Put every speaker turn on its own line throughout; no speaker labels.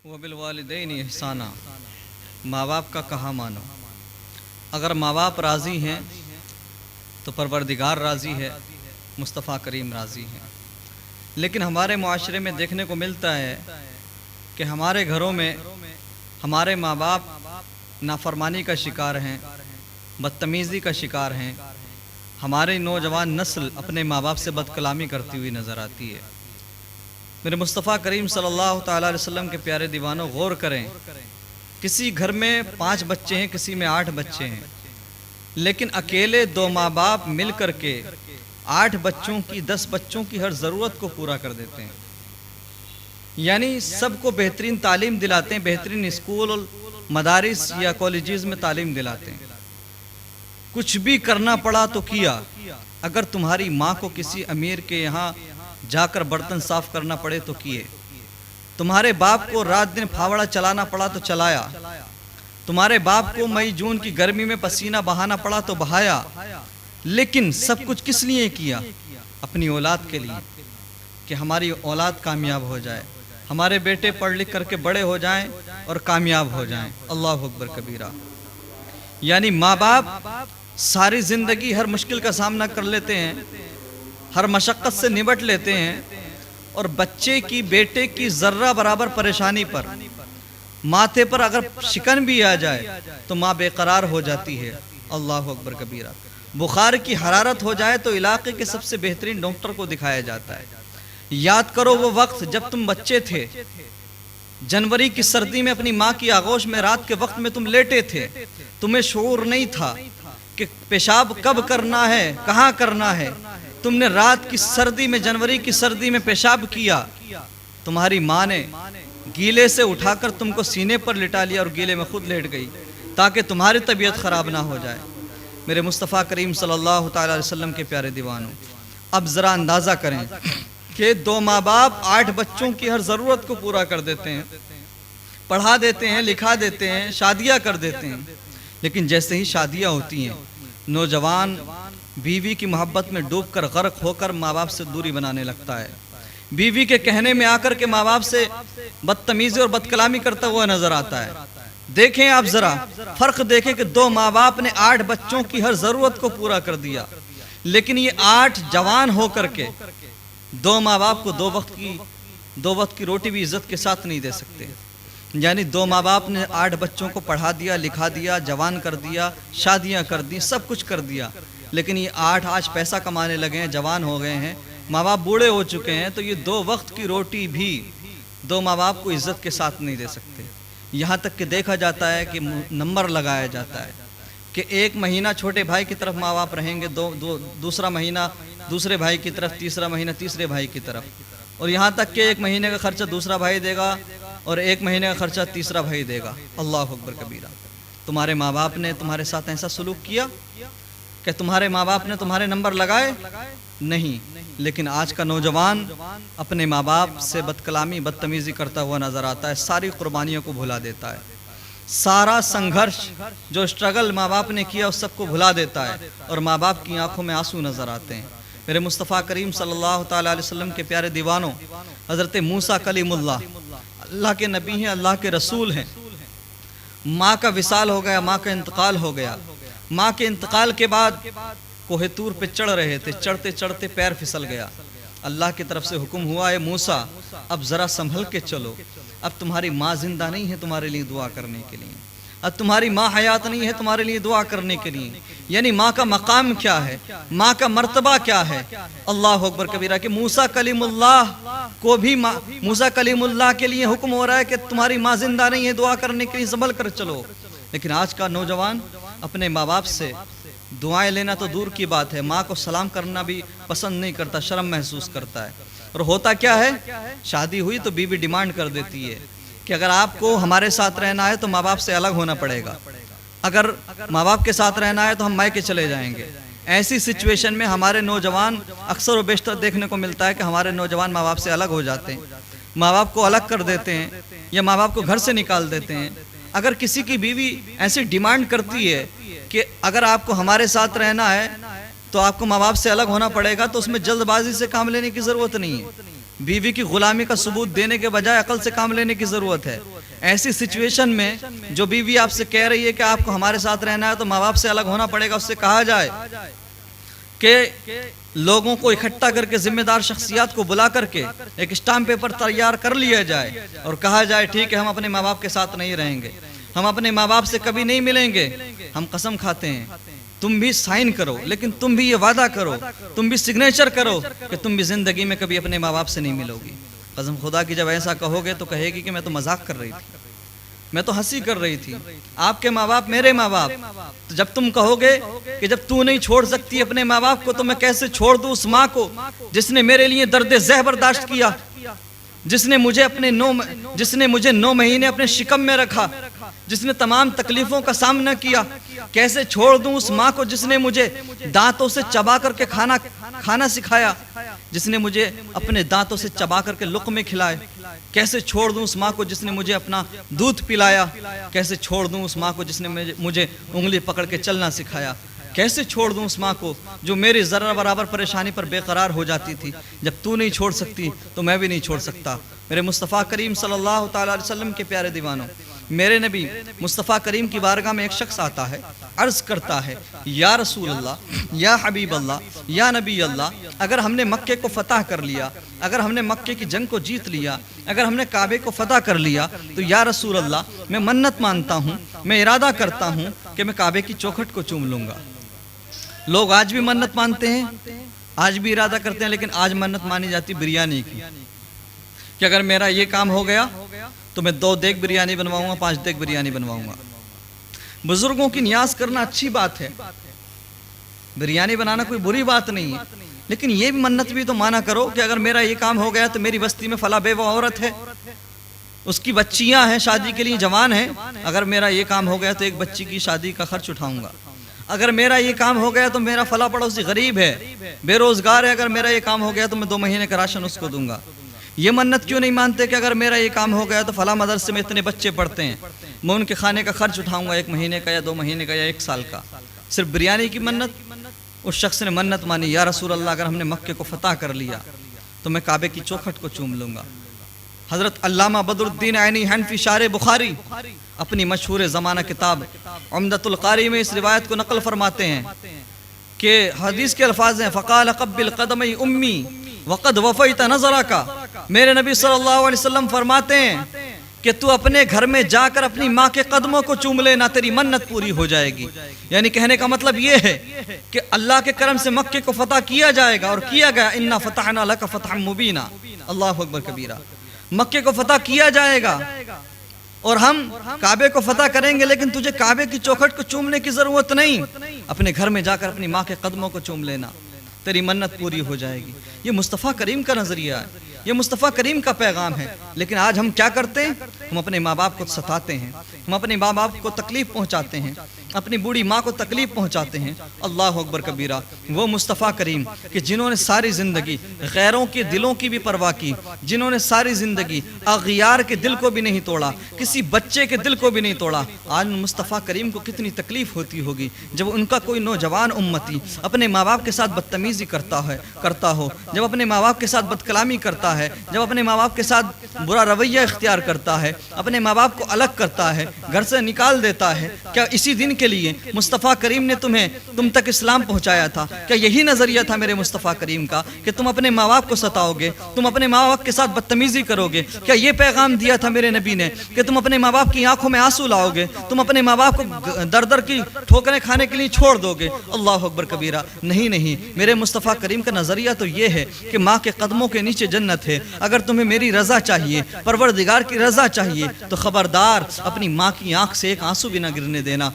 وبالوالدین احسانا، ماں باپ کا کہا مانو۔ اگر ماں باپ راضی ہیں تو پروردگار راضی ہے، مصطفیٰ کریم راضی ہیں۔ لیکن ہمارے معاشرے میں دیکھنے کو ملتا ہے کہ ہمارے گھروں میں ہمارے ماں باپ نافرمانی کا شکار ہیں، بدتمیزی کا شکار ہیں۔ ہماری نوجوان نسل اپنے ماں باپ سے بدکلامی کرتی ہوئی نظر آتی ہے۔ میرے مصطفیٰ کریم صلی اللہ تعالیٰ علیہ وسلم کے پیارے دیوانوں، غور کریں، کسی گھر میں 5 بچے ہیں، کسی میں 8 بچے ہیں، لیکن اکیلے 2 ماں باپ مل کر کے 8 بچوں کی 10 بچوں کی ہر ضرورت کو پورا کر دیتے ہیں۔ یعنی سب کو بہترین تعلیم دلاتے ہیں، بہترین اسکول، مدارس یا کالجز میں تعلیم دلاتے ہیں۔ کچھ بھی کرنا پڑا تو کیا۔ اگر تمہاری ماں کو کسی امیر کے یہاں جا کر برتن صاف کرنا پڑے تو کیے، تمہارے باپ کو رات دن پھاوڑا چلانا پڑا تو چلایا، تمہارے باپ کو مئی جون کی گرمی میں پسینہ بہانا پڑا تو بہایا، لیکن سب کچھ کس لیے کیا؟ اپنی اولاد کے لیے، کہ ہماری اولاد کامیاب ہو جائے، ہمارے بیٹے پڑھ لکھ کر کے بڑے ہو جائیں اور کامیاب ہو جائیں۔ اللہ اکبر کبیرہ۔ یعنی ماں باپ ساری زندگی ہر مشکل کا سامنا کر لیتے ہیں، ہر مشقت سے نمٹ لیتے ہیں، اور بچے کی، بیٹے کی ذرہ برابر پریشانی پر، ماتھے پر اگر شکن بھی آ جائے تو ماں بے قرار ہو جاتی ہے۔ اللہ اکبر کبیرہ۔ بخار کی حرارت ہو جائے تو علاقے کے سب سے بہترین ڈاکٹر کو دکھایا جاتا ہے۔ یاد کرو وہ وقت جب تم بچے تھے، جنوری کی سردی میں اپنی ماں کی آغوش میں رات کے وقت میں تم لیٹے تھے، تمہیں شعور نہیں تھا کہ پیشاب کب کرنا ہے، کہاں کرنا ہے۔ تم نے رات کی سردی میں، جنوری کی سردی میں پیشاب کیا، تمہاری ماں نے گیلے سے اٹھا کر تم کو سینے پر لٹا لیا اور گیلے میں خود لیٹ گئی تاکہ تمہاری طبیعت خراب نہ ہو جائے۔ میرے مصطفیٰ کریم صلی اللہ تعالیٰ علیہ وسلم کے پیارے دیوانوں، اب ذرا اندازہ کریں کہ 2 ماں باپ 8 بچوں کی ہر ضرورت کو پورا کر دیتے ہیں، پڑھا دیتے ہیں، لکھا دیتے ہیں، شادیاں کر دیتے ہیں، لیکن جیسے ہی شادیاں ہوتی ہیں، نوجوان بیوی کی محبت میں ڈوب کر غرق ہو کر ماں باپ سے دوری بنانے لگتا ہے، بیوی کے کہنے میں آ کر کے ماں باپ سے بدتمیزی اور بدکلامی کرتا ہوا نظر آتا ہے۔ دیکھیں آپ ذرا فرق دیکھیں کہ 2 ماں باپ نے 8 بچوں کی ہر ضرورت کو پورا کر دیا، لیکن یہ 8 جوان ہو کر کے 2 ماں باپ کو 2 وقت کی روٹی بھی عزت کے ساتھ نہیں دے سکتے۔ یعنی 2 ماں باپ نے 8 بچوں کو پڑھا دیا، لکھا دیا، جوان کر دیا، شادیاں کر دی، سب کچھ کر دیا، لیکن یہ 8 آج پیسہ کمانے لگے ہیں، جوان ہو گئے ہیں، ماں باپ بوڑھے ہو چکے ہیں، تو یہ 2 وقت کی روٹی بھی 2 ماں باپ کو عزت کے ساتھ نہیں دے سکتے۔ یہاں تک کہ دیکھا جاتا ہے کہ نمبر لگایا جاتا ہے کہ 1 مہینہ چھوٹے بھائی کی طرف ماں باپ رہیں گے، دوسرا مہینہ دوسرے بھائی کی طرف، تیسرا مہینہ تیسرے بھائی کی طرف، اور یہاں تک کہ 1 مہینے کا خرچہ دوسرا بھائی دے گا اور 1 مہینے کا خرچہ تیسرا بھائی دے گا۔ اللہ اکبر کبیرہ۔ تمہارے ماں باپ نے تمہارے ساتھ ایسا سلوک کیا کہ تمہارے ماں باپ نے تمہارے نمبر لگائے؟ نہیں۔ لیکن آج کا نوجوان اپنے ماں باپ سے بدکلامی، بدتمیزی کرتا ہوا نظر آتا ہے، ساری قربانیوں کو بھلا دیتا ہے، سارا سنگھرش جو اسٹرگل ماں باپ نے کیا اس سب کو بھلا دیتا ہے، اور ماں باپ کی آنکھوں میں آنسو نظر آتے ہیں۔ میرے مصطفیٰ کریم صلی اللہ تعالیٰ علیہ وسلم کے پیارے دیوانوں، حضرت موسیٰ کلیم اللہ کے نبی ہیں، اللہ کے رسول ہیں، ماں کا وصال ہو گیا، ماں کا انتقال ہو گیا۔ ماں کے انتقال کے بعد کوہ طور پہ چڑھ رہے تھے، چڑھتے چڑھتے پیر پھسل گیا، اللہ کی طرف سے حکم ہوا، اے موسیٰ اب ذرا سنبھل کے چلو، اب تمہاری ماں زندہ نہیں ہے تمہارے لیے دعا کرنے کے لیے، اب تمہاری ماں حیات نہیں ہے تمہارے لیے دعا کرنے کے لیے۔ یعنی ماں کا مقام کیا ہے، ماں کا مرتبہ کیا ہے۔ اللہ اکبر کبیرہ کہ موسیٰ کلیم اللہ کو بھی موسیٰ کلیم اللہ کے لیے حکم ہو رہا ہے کہ تمہاری ماں زندہ نہیں ہے، دعا کرنے کے لیے سنبھل کر چلو۔ لیکن آج کا نوجوان اپنے ماں باپ سے دعائیں لینا تو دور کی بات ہے، ماں کو سلام کرنا بھی پسند نہیں کرتا، شرم محسوس کرتا ہے۔ اور ہوتا کیا ہے، شادی ہوئی تو بیوی ڈیمانڈ کر دیتی ہے کہ اگر آپ کو ہمارے ساتھ رہنا ہے تو ماں باپ سے الگ ہونا پڑے گا، اگر ماں باپ کے ساتھ رہنا ہے تو ہم مائکے چلے جائیں گے۔ ایسی سچویشن میں ہمارے نوجوان اکثر و بیشتر دیکھنے کو ملتا ہے کہ ہمارے نوجوان ماں باپ سے الگ ہو جاتے ہیں، ماں باپ کو الگ کر دیتے ہیں یا ماں باپ کو گھر سے نکال دیتے ہیں۔ اگر کسی کی بیوی ایسی ڈیمانڈ کرتی ہے کہ اگر آپ کو ہمارے ساتھ رہنا ہے تو آپ کو ماں باپ سے الگ ہونا پڑے گا، تو اس میں جلد بازی سے کام لینے کی ضرورت نہیں ہے۔ بیوی کی غلامی کا ثبوت دینے کے بجائے عقل سے کام لینے کی ضرورت ہے۔ ایسی سچویشن میں جو بیوی آپ سے کہہ رہی ہے کہ آپ کو ہمارے ساتھ رہنا ہے تو ماں باپ سے الگ ہونا پڑے گا، اس سے کہا جائے کہ لوگوں کو اکٹھا کر کے ذمہ دار شخصیات کو بلا کر کے ایک اسٹامپ پیپر تیار کر لیا جائے اور کہا جائے ٹھیک ہے ہم اپنے ماں باپ کے ساتھ نہیں رہیں گے، ہم اپنے ماں باپ سے کبھی نہیں ملیں گے، ہم قسم کھاتے ہیں تم بھی سائن کرو، لیکن تم بھی یہ وعدہ کرو، تم بھی سگنیچر کرو کہ تم بھی زندگی میں کبھی اپنے ماں باپ سے نہیں ملو گی۔ قسم خدا کی جب ایسا کہو گے تو کہے گی کہ میں تو مذاق کر رہی تھی، میں تو ہنسی کر رہی تھی، آپ کے ماں باپ میرے ماں باپ، تو جب تم کہو گے کہ جب تو نہیں چھوڑ سکتی اپنے ماں باپ کو تو میں کیسے چھوڑ دوں اس ماں کو جس نے میرے لیے درد زہ برداشت کیا، جس نے مجھے 9 مہینے اپنے شکم میں رکھا، جس نے تمام تکلیفوں کا سامنا کیا، کیسے چھوڑ دوں اس ماں کو جس نے مجھے دانتوں سے چبا کر کے کھانا سکھایا، جس نے مجھے اپنے دانتوں سے چبا کر کے لقمے کھلائے، کیسے چھوڑ دوں اس ماں کو جس نے مجھے اپنا دودھ پلایا، کیسے چھوڑ دوں اس ماں کو جس نے مجھے انگلی پکڑ کے چلنا سکھایا، کیسے چھوڑ دوں اس ماں کو جو میری ذرہ برابر پریشانی پر بے قرار ہو جاتی تھی۔ جب تو نہیں چھوڑ سکتی تو میں بھی نہیں چھوڑ سکتا۔ میرے مصطفیٰ کریم صلی اللہ تعالیٰ علیہ وسلم کے پیارے دیوانوں، میرے نبی مصطفیٰ کریم کی بارگاہ میں ایک شخص آتا ہے، عرض کرتا ہے یا رسول اللہ، یا حبیب اللہ، یا نبی اللہ، اگر ہم نے مکے کو فتح کر لیا، اگر ہم نے مکے کی جنگ کو جیت لیا، اگر ہم نے کعبے کو فتح کر لیا تو یا رسول اللہ میں منت مانتا ہوں، میں ارادہ کرتا ہوں کہ میں کعبے کی چوکھٹ کو چوم لوں گا۔ لوگ آج بھی منت مانتے ہیں، آج بھی ارادہ کرتے ہیں، لیکن آج منت مانی جاتی بریانی کی کہ اگر میرا یہ کام ہو گیا تو میں 2 دیگ بریانی بنواؤں گا، 5 دیگ بریانی بنواؤں گا۔ بزرگوں کی نیاز کرنا اچھی بات ہے، بریانی بنانا کوئی بری بات نہیں ہے، لیکن یہ بھی منت بھی تو مانا کرو کہ اگر میرا یہ کام ہو گیا تو میری بستی میں فلاں بیوہ عورت ہے، اس کی بچیاں ہیں، شادی کے لیے جوان ہیں، اگر میرا یہ کام ہو گیا تو ایک بچی کی شادی کا خرچ اٹھاؤں گا، اگر میرا یہ کام ہو گیا تو میرا فلاں پڑوسی غریب ہے، بے روزگار ہے، اگر میرا یہ کام ہو گیا تو میں 2 مہینے کا راشن اس کو دوں گا۔ یہ منت کیوں نہیں مانتے کہ اگر میرا یہ کام ہو گیا تو فلاں مدرسے میں اتنے بچے پڑھتے ہیں، میں ان کے کھانے کا خرچ اٹھاؤں گا 1 مہینے کا یا 2 مہینے کا یا 1 سال کا۔ صرف بریانی کی منت؟ اس شخص نے منت مانی یا رسول اللہ اگر ہم نے مکے کو فتح کر لیا تو میں کعبے کی چوکھٹ کو چوم لوں گا۔ حضرت علامہ بدر الدین عینی حنفی شارح بخاری اپنی مشہور زمانہ کتاب عمدۃ القاری میں اس روایت کو نقل فرماتے ہیں کہ حدیث کے الفاظ ہیں فقال قبل قدمی امی وقد وفیت نظرک، میرے نبی صلی اللہ علیہ وسلم فرماتے ہیں کہ تو اپنے گھر میں جا کر اپنی ماں کے قدموں کو چوم لینا، تیری منت پوری ہو جائے گی۔ یعنی کہنے کا مطلب یہ ہے کہ اللہ کے کرم سے مکے کو فتح کیا جائے گا، اور کیا گیا، انا فتحنا لک فتحا مبینا، اللہ اکبر کبیرہ، مکے کو فتح کیا جائے گا اور ہم کعبے کو فتح کریں گے، لیکن تجھے کعبے کی چوکھٹ کو چومنے کی ضرورت نہیں، اپنے گھر میں جا کر اپنی ماں کے قدموں کو چوم لینا، تیری منت پوری ہو جائے گی۔ یہ مصطفیٰ کریم کا نظریہ ہے، یہ مصطفیٰ کریم کا پیغام ہے، لیکن آج ہم کیا کرتے ہیں؟ ہم اپنے ماں باپ کو ستاتے ہیں، ہم اپنے ماں باپ کو تکلیف پہنچاتے ہیں، اپنی بوڑھی ماں کو تکلیف پہنچاتے ہیں۔ اللہ اکبر کبیرہ، وہ مصطفیٰ کریم کہ جنہوں نے ساری زندگی غیروں کے دلوں کی بھی پرواہ کی، جنہوں نے ساری زندگی اغیار کے دل کو بھی نہیں توڑا، کسی بچے کے دل کو بھی نہیں توڑا، آج مصطفیٰ کریم کو کتنی تکلیف ہوتی ہوگی جب ان کا کوئی نوجوان امتی اپنے ماں باپ کے ساتھ بدتمیزی کرتا ہو، جب اپنے ماں باپ کے ساتھ بدکلامی کرتا ہے، جب اپنے ماں باپ کے ساتھ برا رویہ اختیار کرتا ہے، اپنے ماں باپ کو الگ کرتا ہے، گھر سے نکال دیتا ہے۔ کیا اسی دن کے لیے مصطفیٰ کریم نے تم تک اسلام پہنچایا تھا؟ کیا یہی نظریہ تھا میرے مصطفیٰ کریم کا کہ تم اپنے ماں باپ کو ستاؤ گے، تم اپنے ماں باپ کے ساتھ بدتمیزی کرو گے؟ کیا یہ پیغام دیا تھا میرے نبی نے کہ تم اپنے ماں باپ کی آنکھوں میں آنسو لاؤ گے، تم اپنے ماں باپ کو در در کی ٹھوکریں کھانے کے لیے چھوڑ دو گے؟ اللہ اکبر کبیرہ، نہیں، میرے مصطفیٰ کریم کا نظریہ تو یہ ہے کہ ماں کے قدموں کے نیچے جنت ہے۔ اگر تمہیں میری رضا چاہیے، پروردگار کی رضا چاہیے، تو خبردار اپنی ماں کی آنکھ سے ایک آنسو بھی نہ گرنے دینا۔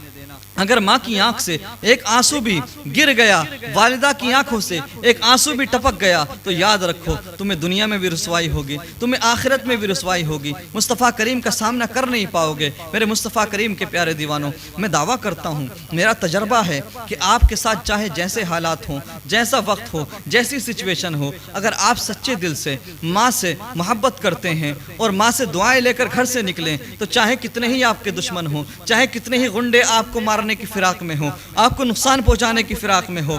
اگر ماں کی آنکھ سے ایک آنسو بھی گر گیا، والدہ کی آنکھوں سے ایک آنسو بھی ٹپک گیا، تو یاد رکھو تمہیں دنیا میں بھی رسوائی ہوگی، تمہیں آخرت میں بھی رسوائی ہوگی، مصطفیٰ کریم کا سامنا کر نہیں پاؤ گے۔ میرے مصطفیٰ کریم کے پیارے دیوانوں، میں دعویٰ کرتا ہوں، میرا تجربہ ہے کہ آپ کے ساتھ چاہے جیسے حالات ہوں، جیسا وقت ہو، جیسی سچویشن ہو، اگر آپ سچے دل سے ماں سے محبت کرتے ہیں اور ماں سے دعائیں لے کر گھر سے نکلیں، تو چاہے کتنے ہی آپ کے دشمن ہوں، چاہے کتنے ہی غنڈے آپ کو مارنے کی فراق میں ہوں، آپ کو نقصان پہنچانے کی فراق میں ہو،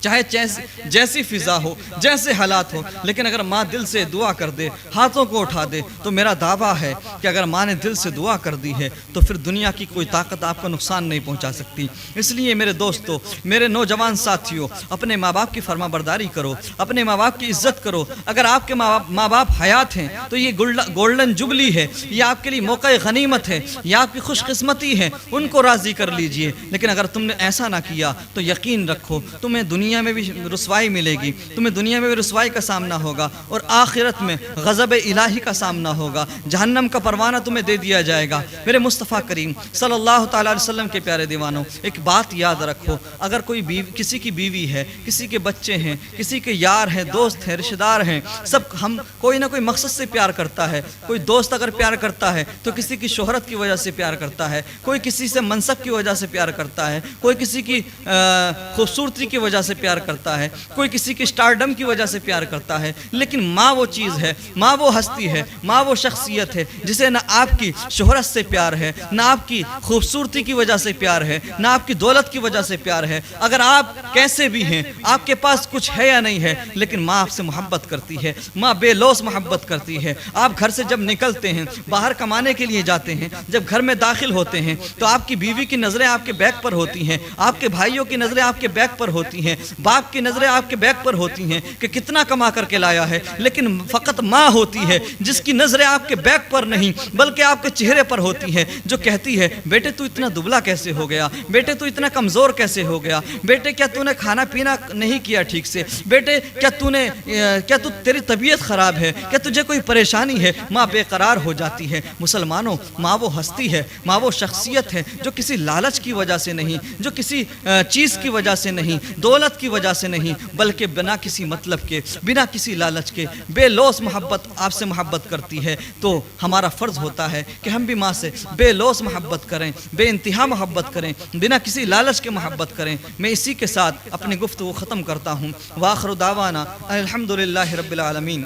چاہے جیسی فضا ہو، جیسے حالات ہو، لیکن اگر ماں دل سے دعا کر دے، ہاتھوں کو اٹھا دے، تو میرا دعویٰ ہے کہ اگر ماں نے دل سے دعا کر دی ہے تو پھر دنیا کی کوئی طاقت آپ کو نقصان نہیں پہنچا سکتی۔ اس لیے میرے دوستو، میرے نوجوان ساتھیوں، اپنے ماں باپ کی فرما برداری کرو، اپنے ماں باپ کی عزت کرو۔ اگر آپ کے ماں باپ حیات ہیں تو یہ گولڈن جبلی ہے، یہ آپ کے لیے موقع غنیمت ہے، یہ آپ کی خوش قسمتی ہے، ان کو راضی کر لیجئے۔ لیکن اگر تم نے ایسا نہ کیا تو یقین رکھو تمہیں دنیا میں بھی رسوائی ملے گی، تمہیں دنیا میں بھی رسوائی کا سامنا ہوگا، اور آخرت میں غضب الہی کا سامنا ہوگا، جہنم کا پروانہ تمہیں دے دیا جائے گا۔ میرے مصطفیٰ کریم صلی اللہ تعالیٰ علیہ وسلم کے پیارے دیوانوں، ایک بات یاد رکھو، اگر کوئی کسی کی بیوی ہے، کسی کے بچے ہیں، کسی کے یار ہیں، دوست ہیں، رشتہ دار ہیں، سب ہم کوئی نہ کوئی مقصد سے پیار کرتا ہے۔ کوئی دوست اگر پیار کرتا ہے تو کسی کی شہرت کی وجہ سے پیار کرتا ہے، کوئی کسی سے منصب کی وجہ سے پیار کرتا ہے، کوئی کسی کی خوبصورتی کی وجہ سے پیار کرتا ہے، کوئی کسی کی اسٹارڈم کی وجہ سے پیار کرتا ہے، لیکن ماں وہ چیز ہے، ماں وہ ہستی ہے، ماں وہ شخصیت ہے جسے نہ آپ کی شہرت سے پیار ہے، نہ آپ کی خوبصورتی کی وجہ سے پیار ہے، نہ آپ کی دولت کی وجہ سے پیار ہے۔ اگر آپ کیسے بھی ہیں، آپ کے پاس کچھ ہے یا نہیں ہے، لیکن ماں آپ سے محبت کرتی ہے، ماں بے لوث محبت کرتی ہے۔ آپ گھر سے جب نکلتے ہیں، باہر کمانے کے لیے جاتے ہیں، جب گھر میں داخل ہوتے ہیں تو آپ کی بیوی کی نظریں آپ کے بیگ پر ہوتی ہیں، آپ کے بھائیوں کی نظریں آپ کے بیگ پر ہوتی ہیں، باپ کی نظریں آپ کے بیگ پر ہوتی ہیں کہ کتنا کما کر کے لایا ہے، لیکن فقط ماں ہوتی ہے جس کی نظریں آپ کے بیگ پر نہیں بلکہ آپ کے چہرے پر ہوتی ہے، جو کہتی ہے بیٹے تو اتنا دبلا کیسے ہو گیا، بیٹے تو اتنا کمزور کیسے ہو گیا، بیٹے کیا تو نے کھانا پینا نہیں کیا ٹھیک سے، بیٹے کیا تیری طبیعت خراب ہے، کیا تجھے کوئی پریشانی ہے۔ ماں بے قرار ہو جاتی ہے۔ مسلمانوں، ماں وہ ہستی ہے، ماں وہ شخصیت ہے جو کسی لالچ کی وجہ سے نہیں، جو کسی چیز کی وجہ سے نہیں، دولت کی وجہ سے نہیں، بلکہ بنا کسی مطلب کے، بنا کسی لالچ کے بے لوث محبت آپ سے محبت کرتی ہے۔ تو ہمارا فرض ہوتا ہے کہ ہم بھی ماں سے بے لوث محبت کریں، بے انتہا محبت کریں، بنا کسی لالچ کے محبت کریں۔ میں اسی کے ساتھ اپنی گفتگو ختم کرتا ہوں۔ وآخر دعوانا الحمدللہ رب العالمین۔